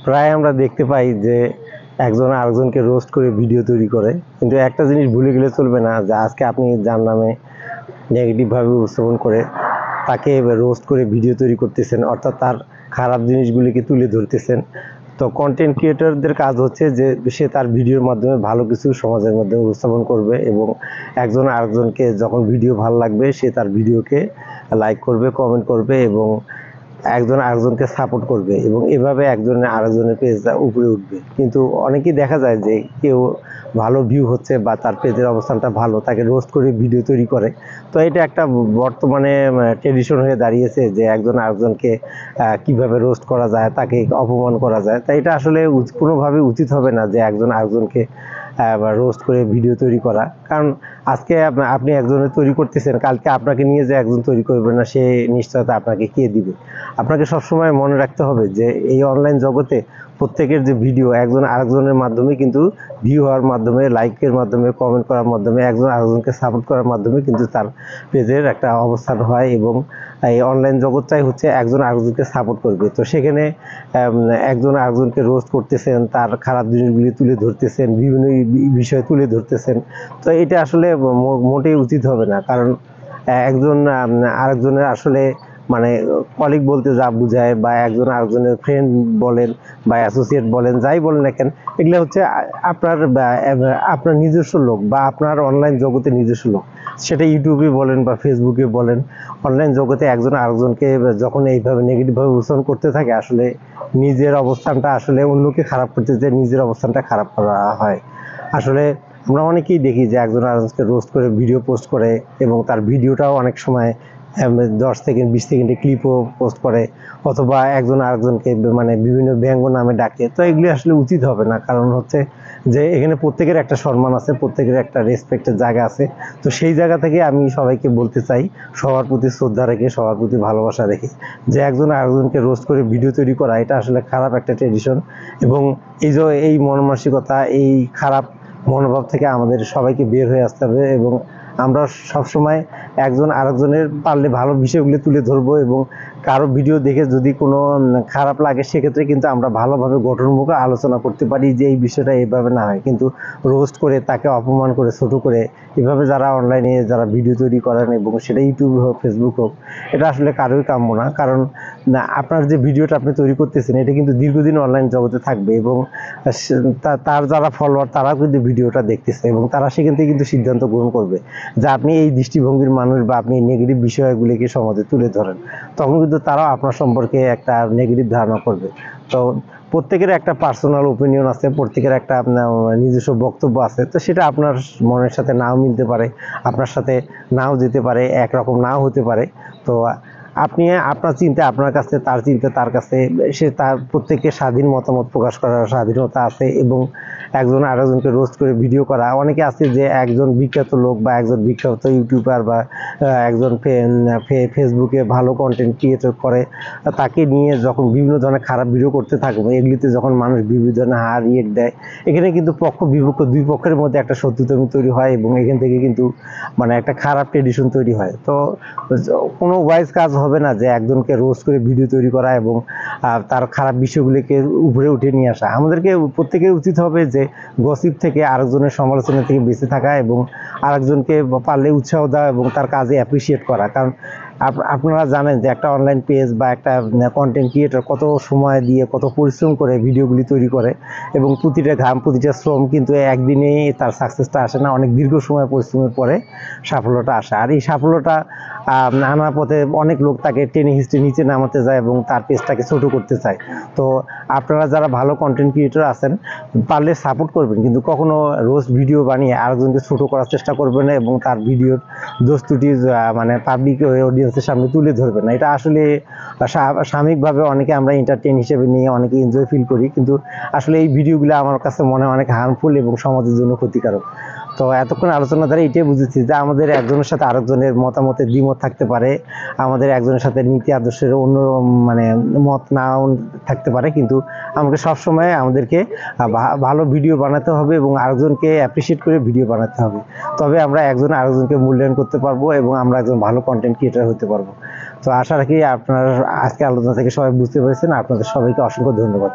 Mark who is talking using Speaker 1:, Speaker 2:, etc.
Speaker 1: প্রায় আমরা দেখতে পাই যে একজন আরেকজনকে রোস্ট করে ভিডিও তৈরি করে, কিন্তু একটা জিনিস ভুলে গেলে চলবে না যে আজকে আপনি যার নামে নেগেটিভভাবে উপস্থাপন করে তাকে রোস্ট করে ভিডিও তৈরি করতেছেন, অর্থাৎ তার খারাপ জিনিসগুলিকে তুলে ধরতেছেন। তো কন্টেন্ট ক্রিয়েটরদের কাজ হচ্ছে যে সে তার ভিডিওর মাধ্যমে ভালো কিছু সমাজের মাধ্যমে উপস্থাপন করবে, এবং একজন আরেকজনকে যখন ভিডিও ভালো লাগবে সে তার ভিডিওকে লাইক করবে, কমেন্ট করবে এবং একজন আরেকজনকে সাপোর্ট করবে, এবং এভাবে একজনের আরেকজনের পেজটা উপরে উঠবে। কিন্তু অনেকেই দেখা যায় যে কেউ ভালো ভিউ হচ্ছে বা তার পেজের অবস্থানটা ভালো, তাকে রোস্ট করে ভিডিও তৈরি করে। তো এটা একটা বর্তমানে ট্রেডিশন হয়ে দাঁড়িয়েছে যে একজন আরেকজনকে কিভাবে রোস্ট করা যায়, তাকে অপমান করা যায়। তাই এটা আসলে কোনোভাবে উচিত হবে না যে একজন আরেকজনকে রোস্ট করে ভিডিও তৈরি করা। কারণ আজকে আপনি একজনের তৈরি করতেছেন, কালকে আপনাকে নিয়ে যে একজন তৈরি করবে না সে নিশ্চয়তা আপনাকে কে দিবে। আপনাকে সবসময় মনে রাখতে হবে যে এই অনলাইন জগতে প্রত্যেকের যে ভিডিও একজন আরেকজনের মাধ্যমে কিন্তু ভিউ হওয়ার মাধ্যমে, লাইকের মাধ্যমে, কমেন্ট করার মাধ্যমে, একজন আরেকজনকে সাপোর্ট করার মাধ্যমে কিন্তু তার পেজের একটা অবস্থান হয়, এবং এই অনলাইন জগৎটাই হচ্ছে একজন আরেকজনকে সাপোর্ট করবে। তো সেখানে একজন আরেকজনকে রোস্ট করতেছেন, তার খারাপ জিনিসগুলি তুলে ধরতেছেন, বিভিন্ন বিষয় তুলে ধরতেছেন। তো এটা আসলে মোটেই উচিত হবে না। কারণ একজন আরেকজনের আসলে মানে কলিগ বলতে যা বোঝায়, বা একজন আরেকজনের ফ্রেন্ড বলেন বা অ্যাসোসিয়েট বলেন, যাই বলেন না কেন, এগুলো হচ্ছে আপনার নিজস্ব লোক বা আপনার অনলাইন জগতে নিজস্ব লোক। সেটা ইউটিউবে বলেন বা ফেসবুকে বলেন, অনলাইন জগতে একজন আরেকজনকে যখন এইভাবে নেগেটিভভাবে উপস্থাপন করতে থাকে, আসলে নিজের অবস্থানটা আসলে অন্যকে খারাপ করতে যে নিজের অবস্থানটা খারাপ করা হয়। আসলে আমরা অনেকেই দেখি যে একজন আরেকজনকে রোস্ট করে ভিডিও পোস্ট করে, এবং তার ভিডিওটাও অনেক সময় 10 সেকেন্ড 20 সেকেন্ডের ক্লিপও পোস্ট করে, অথবা একজন আরেকজনকে মানে বিভিন্ন ব্যঙ্গ নামে ডাকে। তো এগুলি আসলে উচিত হবে না। কারণ হচ্ছে যে এখানে প্রত্যেকের একটা সম্মান আছে, প্রত্যেকের একটা রেসপেক্টের জায়গা আছে। তো সেই জায়গা থেকে আমি সবাইকে বলতে চাই, সবার প্রতি শ্রদ্ধা রেখে, সবার প্রতি ভালোবাসা রেখে, যে একজন আরেকজনকে রোস্ট করে ভিডিও তৈরি করা এটা আসলে খারাপ একটা ট্রেডিশন। এবং এই মন মানসিকতা, এই খারাপ মনোভাব থেকে আমাদের সবাইকে বের হয়ে আসতে হবে, এবং আমরা সবসময় একজন আরেকজনের পারলে ভালো বিষয়গুলি তুলে ধরবো, এবং কারো ভিডিও দেখে যদি কোনো খারাপ লাগে সেক্ষেত্রে কিন্তু আমরা ভালোভাবে গঠনমূলক আলোচনা করতে পারি যে এই বিষয়টা এইভাবে না হয়। কিন্তু রোস্ট করে, তাকে অপমান করে, ছোট করে এভাবে যারা অনলাইনে যারা ভিডিও তৈরি করেন, এবং সেটা ইউটিউব হোক, ফেসবুক হোক, এটা আসলে কারোই কাম্য না। কারণ আপনার যে ভিডিওটা আপনি তৈরি করতেছেন এটা কিন্তু দীর্ঘদিন অনলাইন জগতে থাকবে, এবং তার যারা ফলোয়ার তারাও কিন্তু ভিডিওটা দেখতেছে, এবং তারা সেখান থেকে কিন্তু সিদ্ধান্ত গ্রহণ করবে যে আপনি এই দৃষ্টিভঙ্গির মানুষ, বা আপনি নেগেটিভ বিষয়গুলিকে সমাজে তুলে ধরেন। তখন কিন্তু তারাও আপনার সম্পর্কে একটা নেগেটিভ ধারণা করবে। তো প্রত্যেকের একটা পার্সোনাল ওপিনিয়ন আছে, প্রত্যেকের একটা নিজস্ব বক্তব্য আছে। তো সেটা আপনার মনের সাথে নাও মিলতে পারে, আপনার সাথে নাও যেতে পারে, একরকম নাও হতে পারে। তো আপনি আপনার চিন্তা আপনার কাছে, তার চিন্তা তার কাছে, সে তার প্রত্যেকের স্বাধীন মতামত প্রকাশ করার স্বাধীনতা আছে। এবং একজন আরেকজনকে রোস্ট করে ভিডিও করা, অনেকে আছে যে একজন বিখ্যাত লোক বা একজন বিখ্যাত ইউটিউবার বা একজন ফেসবুকে ভালো কন্টেন্ট ক্রিয়েটর করে, তাকে নিয়ে যখন বিভিন্ন ধরনের খারাপ ভিডিও করতে থাকবে, এগুলিতে যখন মানুষ বিভিন্ন ধরনের রিয়েক্ট দেয়, এখানে কিন্তু পক্ষ বিপক্ষ দুই পক্ষের মধ্যে একটা শত্রুতা তৈরি হয়, এবং এখান থেকে কিন্তু মানে একটা খারাপ ট্রেডিশন তৈরি হয়। তো কোনো ওয়াইজ কাজ হবে না যে একজনকে রোস্ট করে ভিডিও তৈরি করা এবং তার খারাপ বিষয়গুলিকে উপরে উঠে নিয়ে আসা। আমাদেরকে প্রত্যেকের উচিত হবে যে গসিপ থেকে, আরেকজনের সমালোচনা থেকে বেঁচে থাকা, এবং আরেকজনকে পারলে উৎসাহ দেওয়া এবং তার কাজে অ্যাপ্রিসিয়েট করা। কারণ আপনারা জানেন যে একটা অনলাইন পেজ বা একটা কন্টেন্ট ক্রিয়েটর কত সময় দিয়ে, কত পরিশ্রম করে ভিডিওগুলি তৈরি করে, এবং প্রতিটা ঘাম, প্রতিটা শ্রম কিন্তু একদিনেই তার সাকসেসটা আসে না, অনেক দীর্ঘ সময় পরিশ্রমের পরে সাফল্যটা আসে। আর এই সাফল্যটা আনার পথে অনেক লোক তাকে টেনে হিস্ট্রি নিচে নামাতে যায় এবং তার পেজটাকে ছোট করতে চায়। তো আপনারা যারা ভালো কন্টেন্ট ক্রিয়েটর আছেন, পারলে সাপোর্ট করবেন, কিন্তু কখনো রোস্ট ভিডিও বানিয়ে আরেকজনকে ছোট করার চেষ্টা করবেন না, এবং তার ভিডিওর দোষ ত্রুটি মানে পাবলিক অডিয়েন্সের সামনে তুলে ধরবেন না। এটা আসলে সাময়িকভাবে অনেকে আমরা এন্টারটেইন হিসেবে নিয়ে অনেকে এনজয় ফিল করি, কিন্তু আসলে এই ভিডিওগুলো আমার কাছে মনে হয় অনেক হার্মফুল এবং সমাজের জন্য ক্ষতিকারক। তো এতক্ষণ আলোচনা দ্বারা এটাই বুঝেছি যে আমাদের একজনের সাথে আরেকজনের মতামতের দ্বিমত থাকতে পারে, আমাদের একজনের সাথে নীতি আদর্শের অন্য মানে মত নাও থাকতে পারে, কিন্তু আমাকে সবসময় আমাদেরকে ভালো ভিডিও বানাতে হবে এবং আরেকজনকে অ্যাপ্রিসিয়েট করে ভিডিও বানাতে হবে। তবে আমরা একজন আরেকজনকে মূল্যায়ন করতে পারবো এবং আমরা একজন ভালো কন্টেন্ট ক্রিয়েটর হতে পারবো। তো আশা রাখি আপনার আজকে আলোচনা থেকে সবাই বুঝতে পেরেছেন। আপনাদের সবাইকে অসংখ্য ধন্যবাদ।